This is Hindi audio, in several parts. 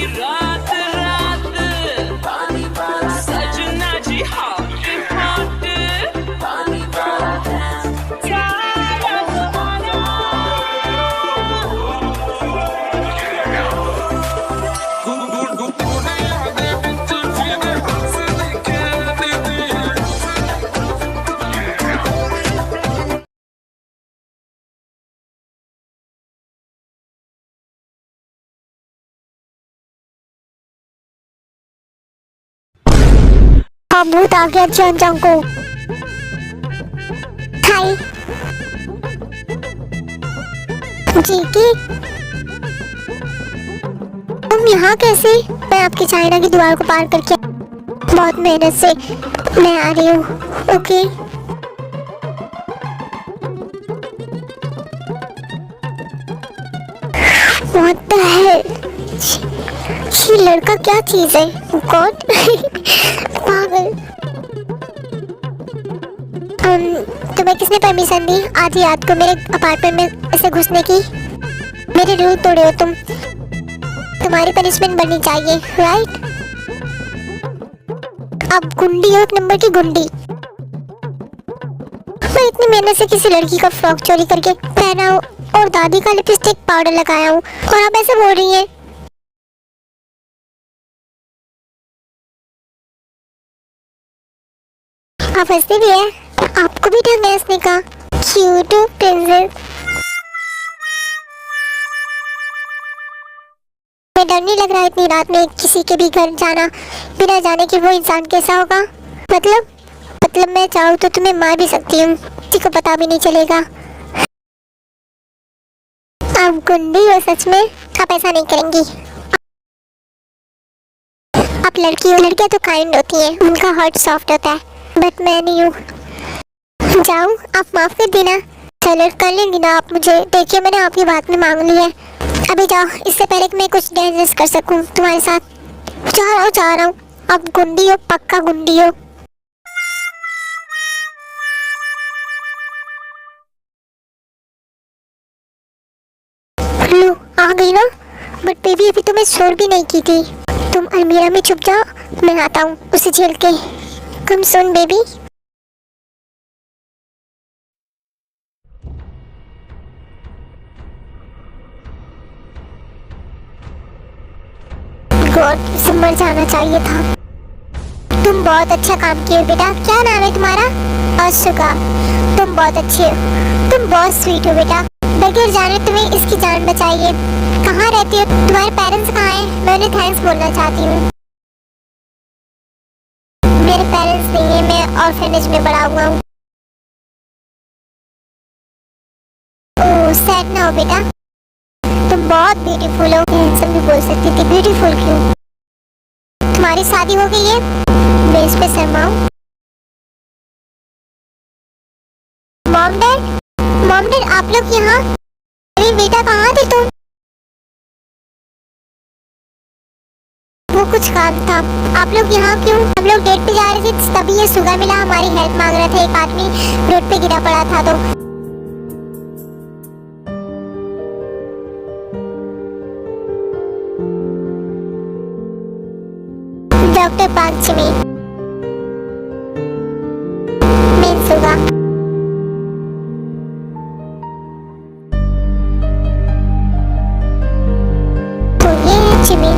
रात रात सजना जी हॉट हॉट भूत आ गया जॉन जॉन को। हाय जी की तुम यहाँ कैसे? मैं आपकी चाइना की दीवार को पार करके बहुत मेहनत से मैं आ रही हूँ। ओके व्हाट द हेल, ये लड़का क्या चीज है? गॉड पागल। तुम्हें किसने परमिशन दी आज रात को मेरे अपार्टमेंट में ऐसे घुसने की? मेरे रूल तोड़े हो तुम, तुम्हारी पनिशमेंट बननी चाहिए राइट? अब गुंडी हो, एक नंबर की गुंडी। मैं इतनी मेहनत से किसी लड़की का फ्रॉक चोरी करके पहना हूँ और दादी का लिपस्टिक पाउडर लगाया हूँ और आप ऐसे बोल रही हैं। आप हंसते भी है, आपको भी ढंग है हंसने का। Cute princess. मैं डर नहीं लग रहा इतनी रात में किसी के भी घर जाना बिना जाने कि वो इंसान कैसा होगा। मतलब मैं चाहूँ तो तुम्हें मार भी सकती हूँ, किसी को पता भी नहीं चलेगा। आप गुंडी हो सच में, आप ऐसा नहीं करेंगी। आप लड़की हो, लड़कियाँ तो काइंड होती हैं, उनका हार्ट सॉफ्ट होता है, बट मैं नहीं हूँ। जाऊँ? आप माफ कर देना। चलो कर लेंगी ना आप मुझे? देखिए मैंने आपकी बात में मांग ली है, अभी जाओ, इससे पहले कि मैं कुछ डेंजरस कर सकूं तुम्हारे साथ। जा रहा हूँ। आप गुंडी हो, पक्का गुंडी हो। लो आ गई ना, बट बेबी अभी तो मैं शोर भी नहीं की थी। तुम अलमीरा में छुप जाओ, मैं आता हूँ उसे झेल के। कम सुन बेबी। गॉड, उसे मर जाना चाहिए था। तुम बहुत अच्छा काम किए बेटा। क्या नाम है तुम्हारा? अशोका। तुम बहुत अच्छे हो, तुम बहुत स्वीट हो बेटा। बगैर जाने तुम्हें इसकी जान बचाई है। कहाँ रहती हो? तुम्हारे पेरेंट्स कहाँ हैं? मैं उन्हें थैंक्स बोलना चाहती हूँ। मेरे पेरेंट्स नहीं है, मैं ऑर्फनेज में बड़ा हुआ हूँ। ओह सैड ना हो बेटा, तुम बहुत ब्यूटीफुल हो। सब भी बोल सकती थी, ब्यूटीफुल क्यों? तुम्हारी शादी हो गई है? मैं इस पे शर्माऊं? मॉम डैड आप लोग यहाँ? अरे बेटा कहाँ थे तुम? वो कुछ काम था। आप लोग यहाँ क्यों? हम लोग डेट पे जा रहे थे तभी ये सुगा मिला, हमारी हेल्प मांग रहा था। एक आदमी रोड पे गिरा पड़ा था तो। डॉक्टर पांचमी, मैं सुगा। तो ये चिमी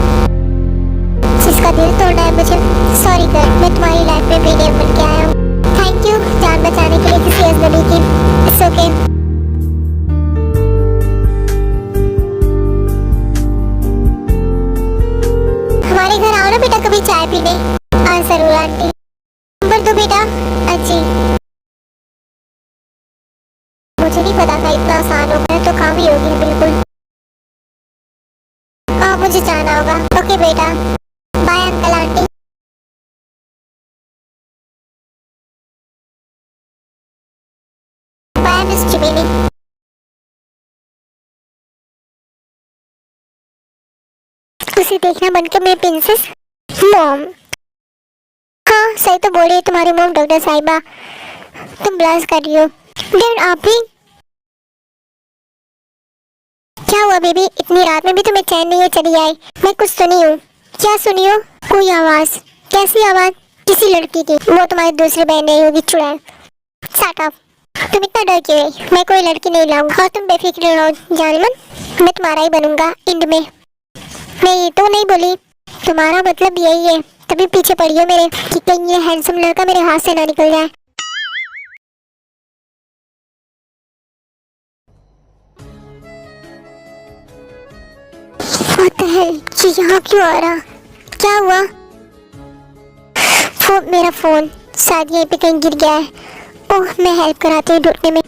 जिसका दिल तोड़ना है मुझे। सॉरी कर, मैं तुम्हारी लाइफ में प्रीमियम बन के आया हूँ। थैंक यू जान बचाने के लिए किसी अजनबी की। It's okay. हमारे घर आओ ना बेटा कभी चाय पीने। हाँ जरूर आंटी। नंबर दो बेटा। अच्छी, मुझे नहीं पता था इतना आसान होगा, तो काम ही होगी बिल्कुल। मुझे जाना होगा। ओके बेटा, bye uncle aunty. Bye miss Chimeli. उसे देखना बंद कर मेरी प्रिंसेस। मॉम, हाँ सही तो बोल रही है तुम्हारी मॉम डॉक्टर साहिबा। तुम ब्लास्ट कर रही हो। डैड आप भी? क्या हुआ बेबी, इतनी रात में भी तुम्हें चैन नहीं है? चली आई। मैं कुछ सुनी हूँ। क्या सुनी हो? कोई आवाज। कैसी आवाज? किसी लड़की की। वो तुम्हारी दूसरी बहन नहीं होगी चुड़ैल। Shut up. तुम इतना डर क्यों है? मैं कोई लड़की नहीं लाऊंगा और तुम बेफिक्र रहो जानमन, मैं तुम्हारा ही बनूंगा इंड में। मैं ये तो नहीं बोली, तुम्हारा मतलब यही है, तभी पीछे पड़ी हो मेरे कि कहीं ये हैंडसम लड़का मेरे हाथ से ना निकल जाए। What the hell? ये यहाँ क्यों आ रहा? क्या हुआ? मेरा फोन शायद यहीं पे कहीं गिर गया है। ओह, मैं हेल्प कराती हूँ ढूंढने में।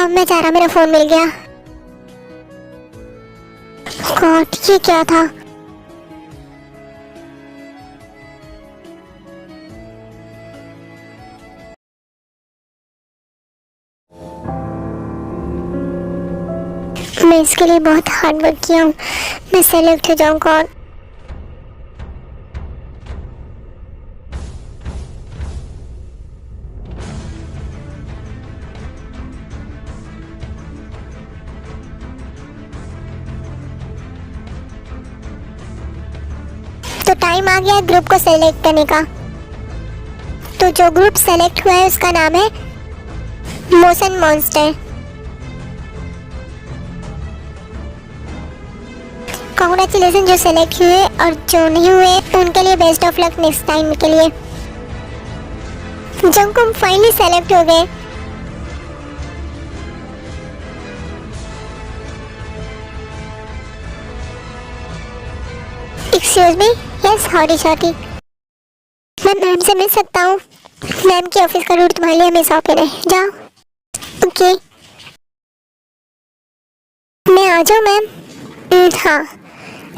मैं जा रहा, मेरा फोन मिल गया। गॉड, ये क्या था? मैं इसके लिए बहुत हार्ड वर्क किया हूँ। मैं सेलेक्ट हो जाऊँ कौन? तो टाइम आ गया ग्रुप को सेलेक्ट करने का। तो जो ग्रुप सेलेक्ट हुआ है उसका नाम है मोशन मॉन्स्टर। कांग्रेचुलेशन जो सेलेक्ट हुए, और जो नहीं हुए उनके लिए best of luck next time के लिए। जंकुक फाइनली सेलेक्ट हो गए। Excuse me, yes hottie शॉटी। मैं मैम से मिल सकता हूँ? मैम के ऑफिस का रूट तुम्हारे लिए हमेशा ओपन है, जाओ। ओके, मैं आ जाऊँ मैम? हाँ,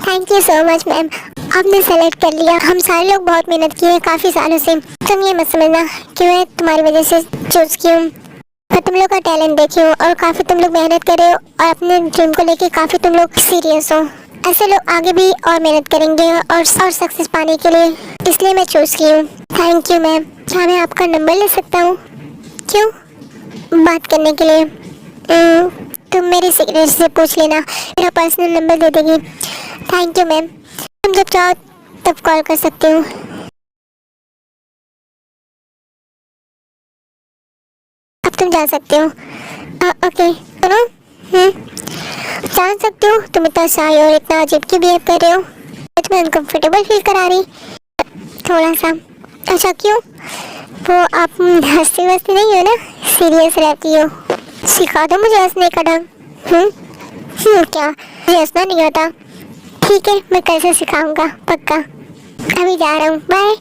thank you so much ma'am, आपने सेलेक्ट कर लिया। हम सारे लोग बहुत मेहनत की है काफ़ी सालों से, तुम ये मत समझना कि मैं तुम्हारी वजह से चूज की हूँ। मैं तुम लोग का टैलेंट देखी हूँ और काफ़ी तुम लोग मेहनत कर रहे हो और अपने ड्रीम को लेके काफ़ी तुम लोग सीरियस हो। ऐसे लोग आगे भी और मेहनत करेंगे और सक्सेस पाने के लिए, इसलिए मैं चूज की हूँ। Thank you ma'am. क्या मैं आपका नंबर ले सकता हूँ? क्यों? बात करने के लिए। तुम मेरी सेक्रेटरी से पूछ लेना, मेरा पर्सनल नंबर दे देगी। थैंक यू मैम, तुम जब चाहो तब कॉल कर सकते हो। अब तुम जा सकते हो। ओके, सुनो, जान सकते हो तुम इतना शाय और इतना अजीब क्यों बिहेव कर रहे हो? तुम्हें अनकंफर्टेबल फील करा रही थोड़ा सा। अच्छा क्यों? वो आप हंसती वस्ती नहीं हो ना, सीरियस रहती हो। सिखा दो मुझे हंसने का ढंग। क्या मुझे हंसना नहीं आता? ठीक है, मैं कैसे सिखाऊंगा, पक्का। अभी जा रहा हूँ, बाय।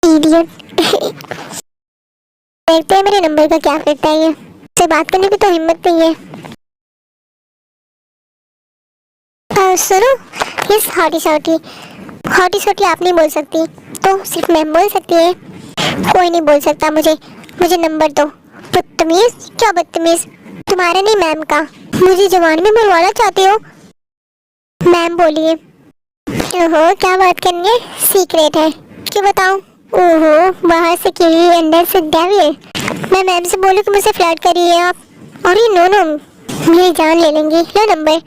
इडियट। देखते हैं मेरे नंबर का क्या करता है ये। से बात करने की तो हिम्मत नहीं है। सुनो, यस हॉटी शॉटी। हॉटी शॉटी आप नहीं बोल सकती, तो सिर्फ मैम बोल सकती है। कोई नहीं बोल सकता मुझे नंबर दो। बदतमीज। क्या बदतमीज? तुम्हारा नहीं मैम का। मुझे जवान में बुलवाना चाहते हो? मैम बोलिए। ओहो, क्या बात करनी है? सीक्रेट है, क्यों बताऊं? ओहो, बाहर से किवी अंदर से डेविल। मैं मैम से बोलूं कि मुझसे फ्लर्ट कर रही है आप? और ये नो, मेरी जान ले लेंगी। लो नंबर।